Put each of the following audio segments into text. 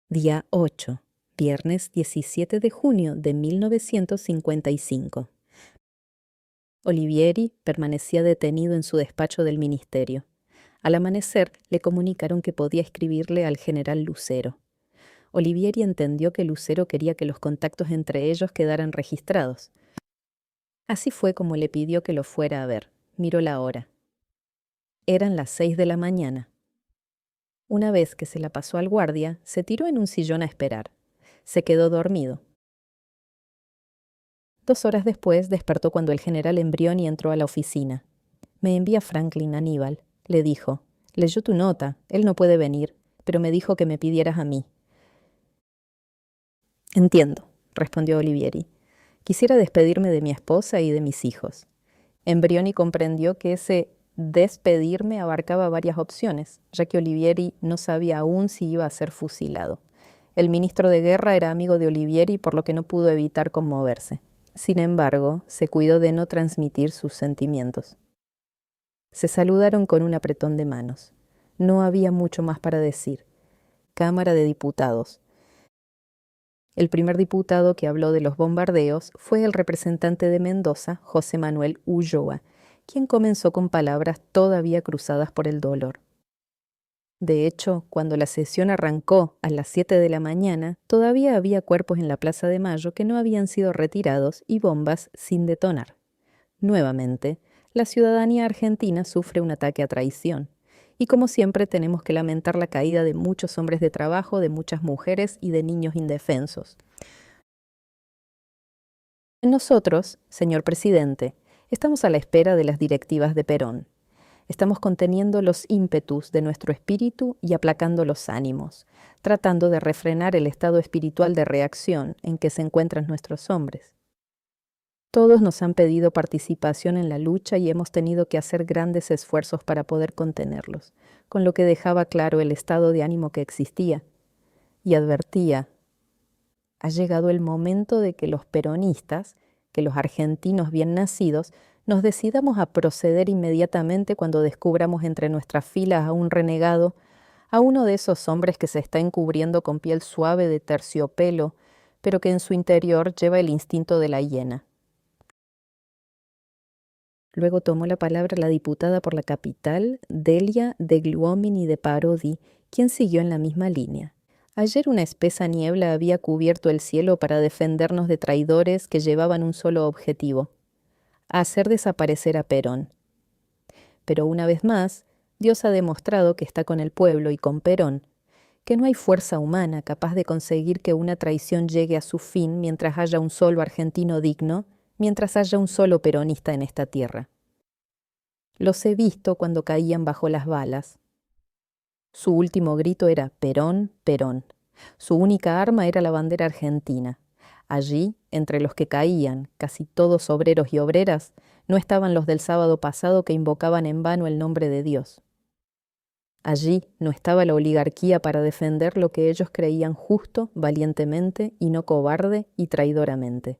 Día 8, viernes 17 de junio de 1955. Olivieri permanecía detenido en su despacho del ministerio. Al amanecer le comunicaron que podía escribirle al general Lucero. Olivieri entendió que Lucero quería que los contactos entre ellos quedaran registrados. Así fue como le pidió que lo fuera a ver. Miró la hora. Eran las 6 de la mañana. Una vez que se la pasó al guardia, se tiró en un sillón a esperar. Se quedó dormido. 2 horas después despertó cuando el general Embrioni entró a la oficina. «Me envía Franklin Aníbal», le dijo. «Leyó tu nota. Él no puede venir, pero me dijo que me pidieras a mí». «Entiendo», respondió Olivieri. «Quisiera despedirme de mi esposa y de mis hijos». Embrioni comprendió que ese despedirme abarcaba varias opciones, ya que Olivieri no sabía aún si iba a ser fusilado. El ministro de Guerra era amigo de Olivieri, por lo que no pudo evitar conmoverse. Sin embargo, se cuidó de no transmitir sus sentimientos. Se saludaron con un apretón de manos. No había mucho más para decir. Cámara de Diputados. El primer diputado que habló de los bombardeos fue el representante de Mendoza, José Manuel Ulloa, quien comenzó con palabras todavía cruzadas por el dolor. De hecho, cuando la sesión arrancó a las 7 de la mañana, todavía había cuerpos en la Plaza de Mayo que no habían sido retirados y bombas sin detonar. Nuevamente, la ciudadanía argentina sufre un ataque a traición. Y como siempre tenemos que lamentar la caída de muchos hombres de trabajo, de muchas mujeres y de niños indefensos. Nosotros, señor presidente, estamos a la espera de las directivas de Perón. Estamos conteniendo los ímpetus de nuestro espíritu y aplacando los ánimos, tratando de refrenar el estado espiritual de reacción en que se encuentran nuestros hombres. Todos nos han pedido participación en la lucha y hemos tenido que hacer grandes esfuerzos para poder contenerlos, con lo que dejaba claro el estado de ánimo que existía. Y advertía: ha llegado el momento de que los peronistas, que los argentinos bien nacidos, nos decidamos a proceder inmediatamente cuando descubramos entre nuestras filas a un renegado, a uno de esos hombres que se está encubriendo con piel suave de terciopelo, pero que en su interior lleva el instinto de la hiena. Luego tomó la palabra la diputada por la capital, Delia degli Uomini de Parodi, quien siguió en la misma línea. Ayer una espesa niebla había cubierto el cielo para defendernos de traidores que llevaban un solo objetivo: hacer desaparecer a Perón. Pero una vez más, Dios ha demostrado que está con el pueblo y con Perón, que no hay fuerza humana capaz de conseguir que una traición llegue a su fin mientras haya un solo argentino digno, mientras haya un solo peronista en esta tierra. Los he visto cuando caían bajo las balas. Su último grito era «Perón, Perón». Su única arma era la bandera argentina. Allí, entre los que caían, casi todos obreros y obreras, no estaban los del sábado pasado que invocaban en vano el nombre de Dios. Allí no estaba la oligarquía para defender lo que ellos creían justo, valientemente y no cobarde y traidoramente.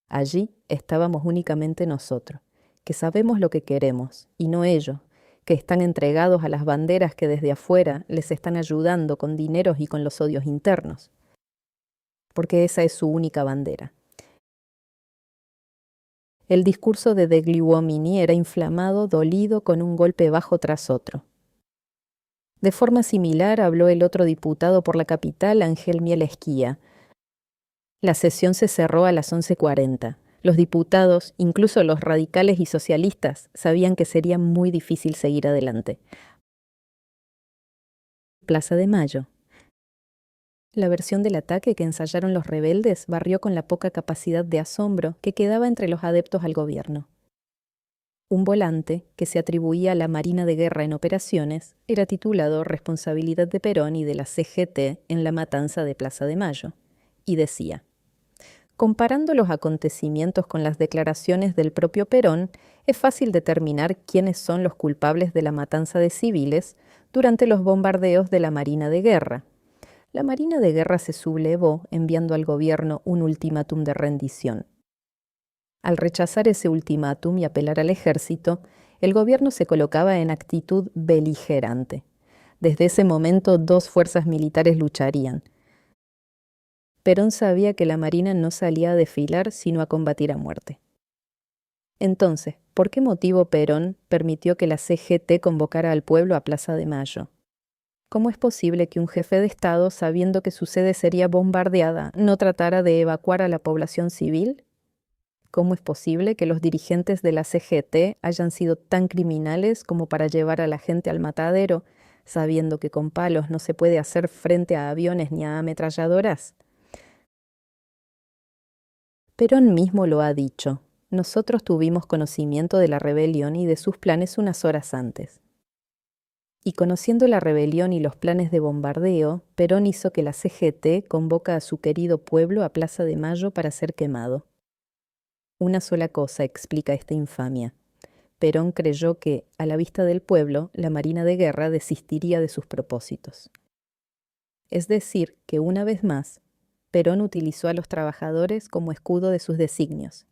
Allí estábamos únicamente nosotros, que sabemos lo que queremos, y no ellos, que están entregados a las banderas que desde afuera les están ayudando con dineros y con los odios internos. Porque esa es su única bandera. El discurso de degli Uomini era inflamado, dolido, con un golpe bajo tras otro. De forma similar habló el otro diputado por la capital, Ángel Mielesquía. La sesión se cerró a las 11:40. Los diputados, incluso los radicales y socialistas, sabían que sería muy difícil seguir adelante. Plaza de Mayo. La versión del ataque que ensayaron los rebeldes barrió con la poca capacidad de asombro que quedaba entre los adeptos al gobierno. Un volante, que se atribuía a la Marina de Guerra en operaciones, era titulado Responsabilidad de Perón y de la CGT en la matanza de Plaza de Mayo, y decía: comparando los acontecimientos con las declaraciones del propio Perón, es fácil determinar quiénes son los culpables de la matanza de civiles durante los bombardeos de la Marina de Guerra. La Marina de Guerra se sublevó enviando al gobierno un ultimátum de rendición. Al rechazar ese ultimátum y apelar al ejército, el gobierno se colocaba en actitud beligerante. Desde ese momento 2 fuerzas militares lucharían. Perón sabía que la Marina no salía a desfilar sino a combatir a muerte. Entonces, ¿por qué motivo Perón permitió que la CGT convocara al pueblo a Plaza de Mayo? ¿Cómo es posible que un jefe de Estado, sabiendo que su sede sería bombardeada, no tratara de evacuar a la población civil? ¿Cómo es posible que los dirigentes de la CGT hayan sido tan criminales como para llevar a la gente al matadero, sabiendo que con palos no se puede hacer frente a aviones ni a ametralladoras? Perón mismo lo ha dicho. Nosotros tuvimos conocimiento de la rebelión y de sus planes unas horas antes. Y conociendo la rebelión y los planes de bombardeo, Perón hizo que la CGT convoca a su querido pueblo a Plaza de Mayo para ser quemado. Una sola cosa explica esta infamia. Perón creyó que, a la vista del pueblo, la Marina de Guerra desistiría de sus propósitos. Es decir, que una vez más, Perón utilizó a los trabajadores como escudo de sus designios.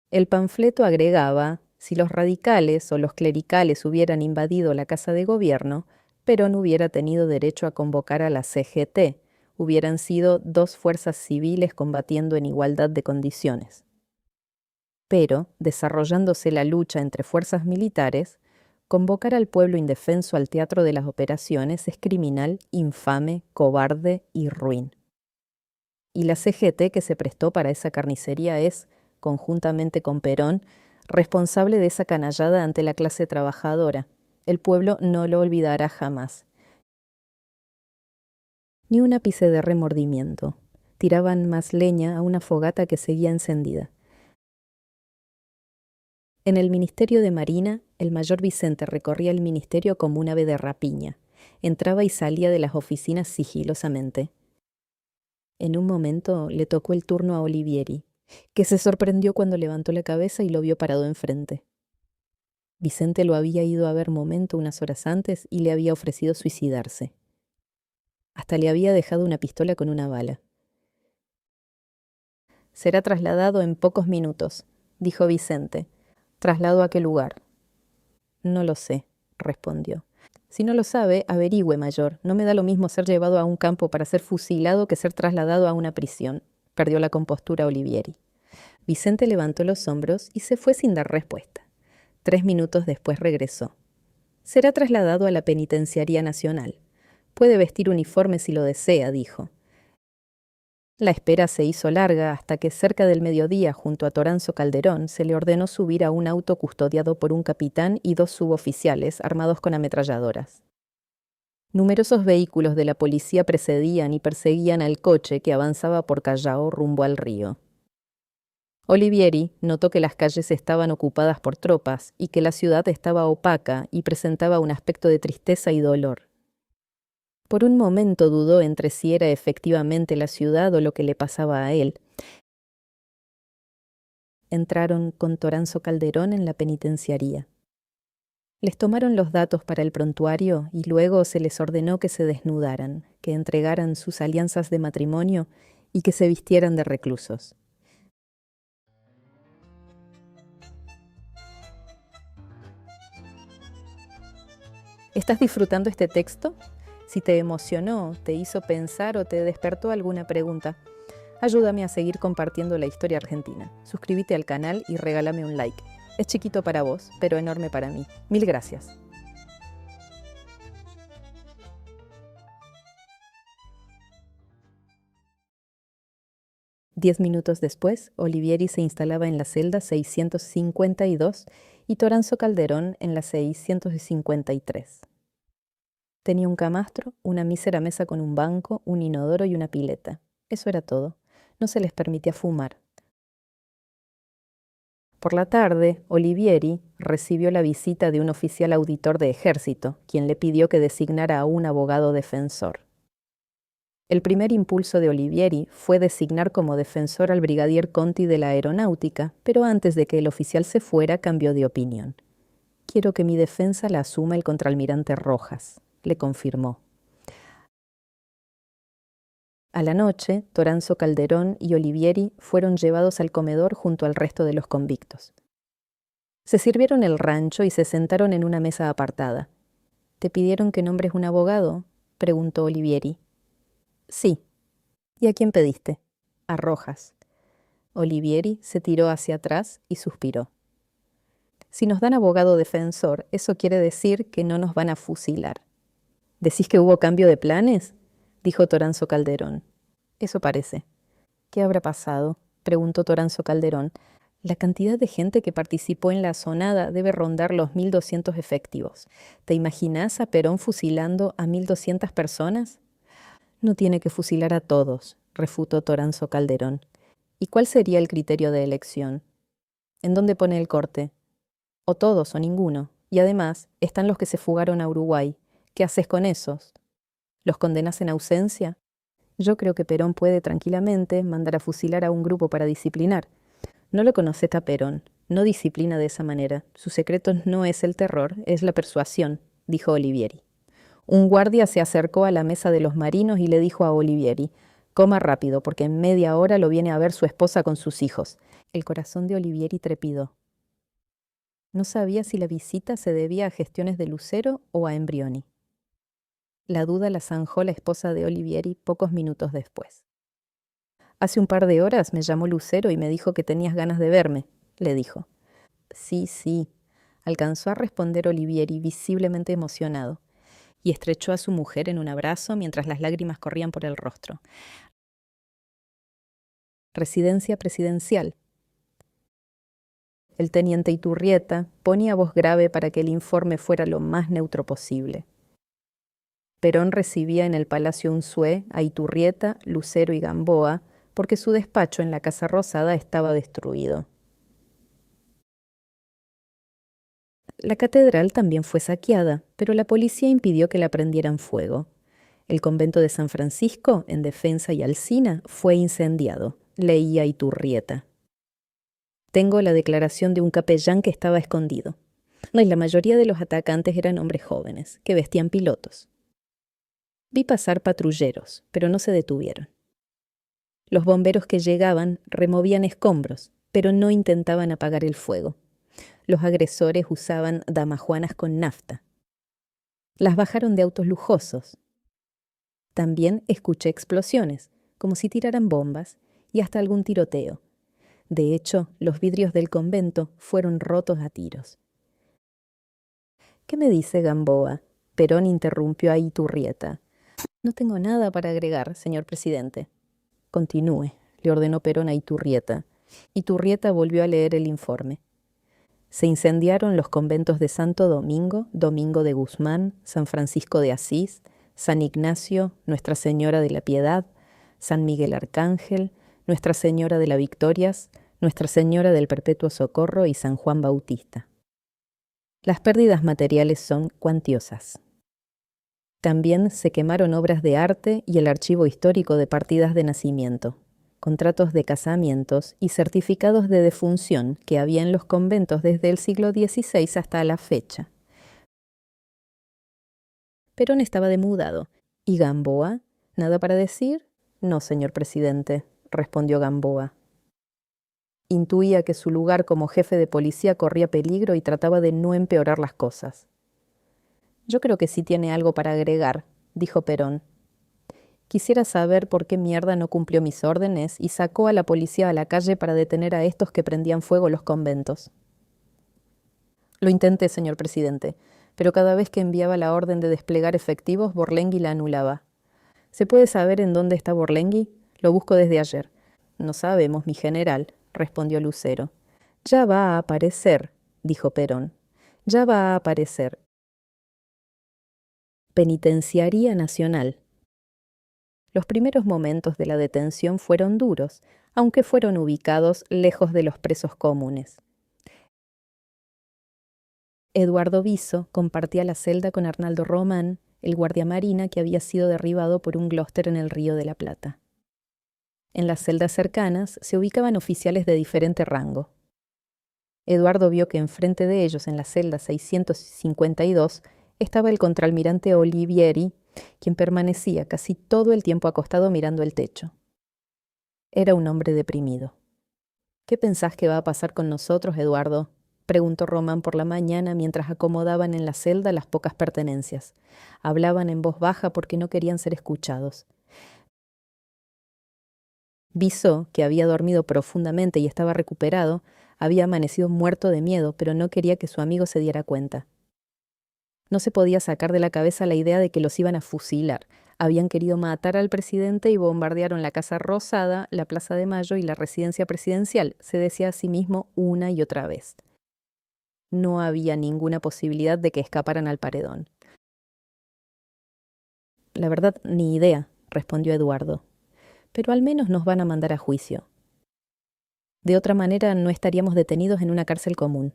El panfleto agregaba: si los radicales o los clericales hubieran invadido la Casa de Gobierno, Perón hubiera tenido derecho a convocar a la CGT. Hubieran sido 2 fuerzas civiles combatiendo en igualdad de condiciones. Pero, desarrollándose la lucha entre fuerzas militares, convocar al pueblo indefenso al teatro de las operaciones es criminal, infame, cobarde y ruin. Y la CGT que se prestó para esa carnicería es, conjuntamente con Perón, responsable de esa canallada ante la clase trabajadora. El pueblo no lo olvidará jamás. Ni un ápice de remordimiento. Tiraban más leña a una fogata que seguía encendida. En el Ministerio de Marina, el mayor Vicente recorría el ministerio como un ave de rapiña. Entraba y salía de las oficinas sigilosamente. En un momento le tocó el turno a Olivieri, que se sorprendió cuando levantó la cabeza y lo vio parado enfrente. Vicente lo había ido a ver momento unas horas antes y le había ofrecido suicidarse. Hasta le había dejado una pistola con una bala. «Será trasladado en pocos minutos», dijo Vicente. «¿Traslado a qué lugar?» «No lo sé», respondió. «Si no lo sabe, averigüe, mayor. No me da lo mismo ser llevado a un campo para ser fusilado que ser trasladado a una prisión», perdió la compostura Olivieri. Vicente levantó los hombros y se fue sin dar respuesta. 3 minutos después regresó. «Será trasladado a la Penitenciaría Nacional. Puede vestir uniforme si lo desea», dijo. La espera se hizo larga hasta que cerca del mediodía, junto a Toranzo Calderón, se le ordenó subir a un auto custodiado por un capitán y 2 suboficiales armados con ametralladoras. Numerosos vehículos de la policía precedían y perseguían al coche que avanzaba por Callao rumbo al río. Olivieri notó que las calles estaban ocupadas por tropas y que la ciudad estaba opaca y presentaba un aspecto de tristeza y dolor. Por un momento dudó entre si era efectivamente la ciudad o lo que le pasaba a él. Entraron con Toranzo Calderón en la penitenciaría. Les tomaron los datos para el prontuario y luego se les ordenó que se desnudaran, que entregaran sus alianzas de matrimonio y que se vistieran de reclusos. ¿Estás disfrutando este texto? Si te emocionó, te hizo pensar o te despertó alguna pregunta, ayúdame a seguir compartiendo la historia argentina. Suscríbete al canal y regálame un like. Es chiquito para vos, pero enorme para mí. Mil gracias. Diez minutos después, Olivieri se instalaba en la celda 652 y Toranzo Calderón en la 653. Tenía un camastro, una mísera mesa con un banco, un inodoro y una pileta. Eso era todo. No se les permitía fumar. Por la tarde, Olivieri recibió la visita de un oficial auditor de ejército, quien le pidió que designara a un abogado defensor. El primer impulso de Olivieri fue designar como defensor al brigadier Conti de la Aeronáutica, pero antes de que el oficial se fuera, cambió de opinión. «Quiero que mi defensa la asuma el contraalmirante Rojas», le confirmó. A la noche, Toranzo Calderón y Olivieri fueron llevados al comedor junto al resto de los convictos. Se sirvieron el rancho y se sentaron en una mesa apartada. ¿Te pidieron que nombres un abogado?, preguntó Olivieri. Sí. ¿Y a quién pediste? A Rojas. Olivieri se tiró hacia atrás y suspiró. Si nos dan abogado defensor, eso quiere decir que no nos van a fusilar. ¿Decís que hubo cambio de planes?, dijo Toranzo Calderón. Eso parece. ¿Qué habrá pasado?, preguntó Toranzo Calderón. La cantidad de gente que participó en la asonada debe rondar los 1.200 efectivos. ¿Te imaginás a Perón fusilando a 1.200 personas? No tiene que fusilar a todos, refutó Toranzo Calderón. ¿Y cuál sería el criterio de elección? ¿En dónde pone el corte? O todos o ninguno. Y además, están los que se fugaron a Uruguay. ¿Qué haces con esos? ¿Los condenas en ausencia? Yo creo que Perón puede tranquilamente mandar a fusilar a un grupo para disciplinar. No lo conoces a Perón. No disciplina de esa manera. Su secreto no es el terror, es la persuasión, dijo Olivieri. Un guardia se acercó a la mesa de los marinos y le dijo a Olivieri: «Coma rápido, porque en media hora lo viene a ver su esposa con sus hijos». El corazón de Olivieri trepidó. No sabía si la visita se debía a gestiones de Lucero o a Embrioni. La duda la zanjó la esposa de Olivieri pocos minutos después. «Hace un par de horas me llamó Lucero y me dijo que tenías ganas de verme», le dijo. Sí, alcanzó a responder Olivieri visiblemente emocionado, y estrechó a su mujer en un abrazo mientras las lágrimas corrían por el rostro. Residencia presidencial. El teniente Iturrieta ponía voz grave para que el informe fuera lo más neutro posible. Perón recibía en el Palacio Unzué a Iturrieta, Lucero y Gamboa porque su despacho en la Casa Rosada estaba destruido. La catedral también fue saqueada, pero la policía impidió que la prendieran fuego. El convento de San Francisco, en Defensa y Alsina, fue incendiado, leía Iturrieta. Tengo la declaración de un capellán que estaba escondido. No, y la mayoría de los atacantes eran hombres jóvenes, que vestían pilotos. Vi pasar patrulleros, pero no se detuvieron. Los bomberos que llegaban removían escombros, pero no intentaban apagar el fuego. Los agresores usaban damajuanas con nafta. Las bajaron de autos lujosos. También escuché explosiones, como si tiraran bombas, y hasta algún tiroteo. De hecho, los vidrios del convento fueron rotos a tiros. ¿Qué me dice Gamboa? Perón interrumpió a Iturrieta. No tengo nada para agregar, señor presidente. Continúe, le ordenó Perón a Iturrieta. Iturrieta volvió a leer el informe. Se incendiaron los conventos de Santo Domingo, Domingo de Guzmán, San Francisco de Asís, San Ignacio, Nuestra Señora de la Piedad, San Miguel Arcángel, Nuestra Señora de las Victorias, Nuestra Señora del Perpetuo Socorro y San Juan Bautista. Las pérdidas materiales son cuantiosas. También se quemaron obras de arte y el archivo histórico de partidas de nacimiento, contratos de casamientos y certificados de defunción que había en los conventos desde el siglo XVI hasta la fecha. Perón estaba demudado. ¿Y Gamboa? ¿Nada para decir? No, señor presidente, respondió Gamboa. Intuía que su lugar como jefe de policía corría peligro y trataba de no empeorar las cosas. Yo creo que sí tiene algo para agregar, dijo Perón. Quisiera saber por qué mierda no cumplió mis órdenes y sacó a la policía a la calle para detener a estos que prendían fuego los conventos. Lo intenté, señor presidente, pero cada vez que enviaba la orden de desplegar efectivos, Borlengui la anulaba. ¿Se puede saber en dónde está Borlengui? Lo busco desde ayer. No sabemos, mi general, respondió Lucero. Ya va a aparecer, dijo Perón. Ya va a aparecer. Penitenciaría Nacional. Los primeros momentos de la detención fueron duros, aunque fueron ubicados lejos de los presos comunes. Eduardo Viso compartía la celda con Arnaldo Román, el guardiamarina que había sido derribado por un Gloster en el Río de la Plata. En las celdas cercanas se ubicaban oficiales de diferente rango. Eduardo vio que enfrente de ellos, en la celda 652, estaba el contraalmirante Olivieri, quien permanecía casi todo el tiempo acostado mirando el techo. Era un hombre deprimido. «¿Qué pensás que va a pasar con nosotros, Eduardo?», preguntó Román por la mañana mientras acomodaban en la celda las pocas pertenencias. Hablaban en voz baja porque no querían ser escuchados. Viso, que había dormido profundamente y estaba recuperado, había amanecido muerto de miedo, pero no quería que su amigo se diera cuenta. No se podía sacar de la cabeza la idea de que los iban a fusilar. Habían querido matar al presidente y bombardearon la Casa Rosada, la Plaza de Mayo y la residencia presidencial, se decía a sí mismo una y otra vez. No había ninguna posibilidad de que escaparan al paredón. La verdad, ni idea, respondió Eduardo. Pero al menos nos van a mandar a juicio. De otra manera, no estaríamos detenidos en una cárcel común.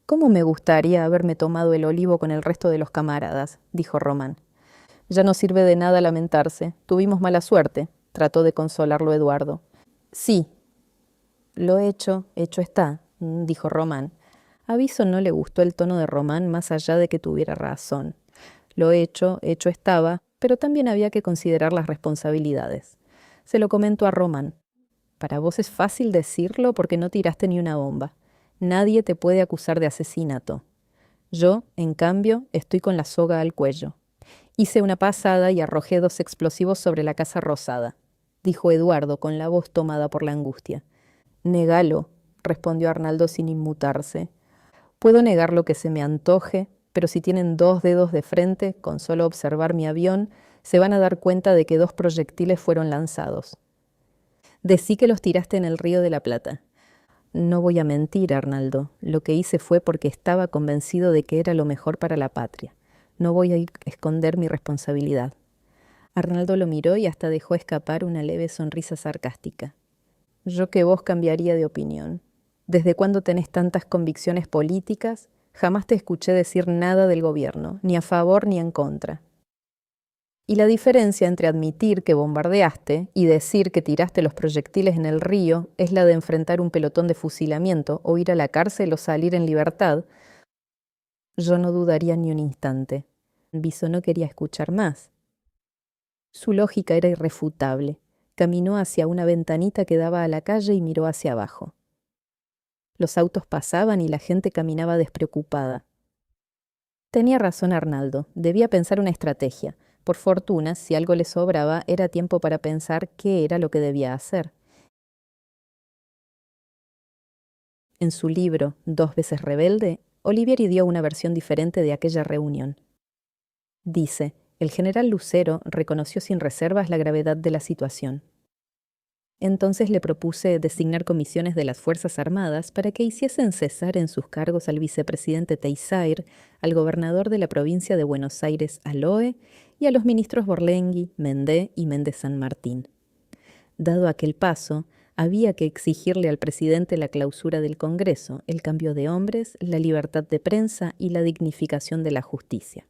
«¿Cómo me gustaría haberme tomado el olivo con el resto de los camaradas?», dijo Román. «Ya no sirve de nada lamentarse. Tuvimos mala suerte», trató de consolarlo Eduardo. «Sí, lo hecho está», dijo Román. A Viso no le gustó el tono de Román más allá de que tuviera razón. Lo hecho estaba, pero también había que considerar las responsabilidades. Se lo comentó a Román. «Para vos es fácil decirlo porque no tiraste ni una bomba. Nadie te puede acusar de asesinato. Yo, en cambio, estoy con la soga al cuello. Hice una pasada y arrojé 2 explosivos sobre la Casa Rosada», dijo Eduardo con la voz tomada por la angustia. «Negalo», respondió Arnaldo sin inmutarse. «Puedo negar lo que se me antoje, pero si tienen 2 dedos de frente, con solo observar mi avión, se van a dar cuenta de que 2 proyectiles fueron lanzados. Decí que los tiraste en el Río de la Plata». «No voy a mentir, Arnaldo. Lo que hice fue porque estaba convencido de que era lo mejor para la patria. No voy a esconder mi responsabilidad». Arnaldo lo miró y hasta dejó escapar una leve sonrisa sarcástica. «Yo que vos cambiaría de opinión. ¿Desde cuándo tenés tantas convicciones políticas? Jamás te escuché decir nada del gobierno, ni a favor ni en contra. Y la diferencia entre admitir que bombardeaste y decir que tiraste los proyectiles en el río es la de enfrentar un pelotón de fusilamiento o ir a la cárcel o salir en libertad. Yo no dudaría ni un instante». Viso no quería escuchar más. Su lógica era irrefutable. Caminó hacia una ventanita que daba a la calle y miró hacia abajo. Los autos pasaban y la gente caminaba despreocupada. Tenía razón Arnaldo, debía pensar una estrategia. Por fortuna, si algo le sobraba, era tiempo para pensar qué era lo que debía hacer. En su libro, 2 veces rebelde, Olivieri dio una versión diferente de aquella reunión. Dice: «El general Lucero reconoció sin reservas la gravedad de la situación. Entonces le propuse designar comisiones de las Fuerzas Armadas para que hiciesen cesar en sus cargos al vicepresidente Teysair, al gobernador de la provincia de Buenos Aires, Aloe, y a los ministros Borlenghi, Mendé y Méndez San Martín. Dado aquel paso, había que exigirle al presidente la clausura del Congreso, el cambio de hombres, la libertad de prensa y la dignificación de la justicia.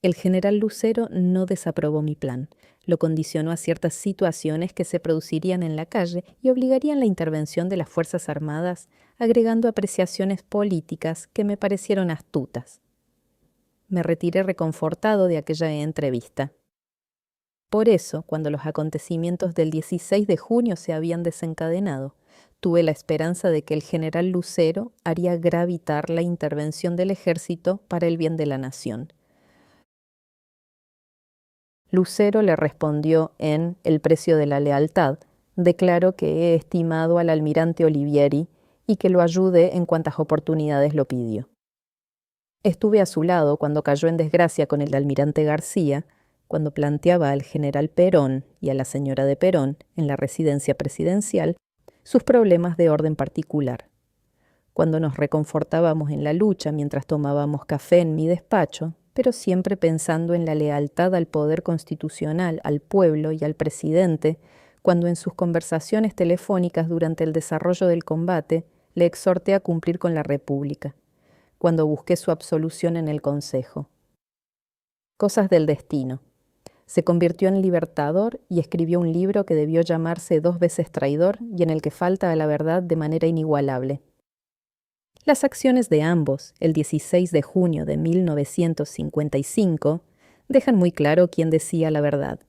El general Lucero no desaprobó mi plan. Lo condicionó a ciertas situaciones que se producirían en la calle y obligarían la intervención de las Fuerzas Armadas, agregando apreciaciones políticas que me parecieron astutas. Me retiré reconfortado de aquella entrevista. Por eso, cuando los acontecimientos del 16 de junio se habían desencadenado, tuve la esperanza de que el general Lucero haría gravitar la intervención del ejército para el bien de la nación. Lucero le respondió en El precio de la lealtad. Declaro que he estimado al almirante Olivieri y que lo ayude en cuantas oportunidades lo pidió. Estuve a su lado cuando cayó en desgracia con el almirante García, cuando planteaba al general Perón y a la señora de Perón en la residencia presidencial sus problemas de orden particular. Cuando nos reconfortábamos en la lucha mientras tomábamos café en mi despacho, pero siempre pensando en la lealtad al poder constitucional, al pueblo y al presidente, cuando en sus conversaciones telefónicas durante el desarrollo del combate le exhorté a cumplir con la República, cuando busqué su absolución en el Consejo. Cosas del destino. Se convirtió en libertador y escribió un libro que debió llamarse 2 veces traidor y en el que falta a la verdad de manera inigualable. Las acciones de ambos, el 16 de junio de 1955, dejan muy claro quién decía la verdad.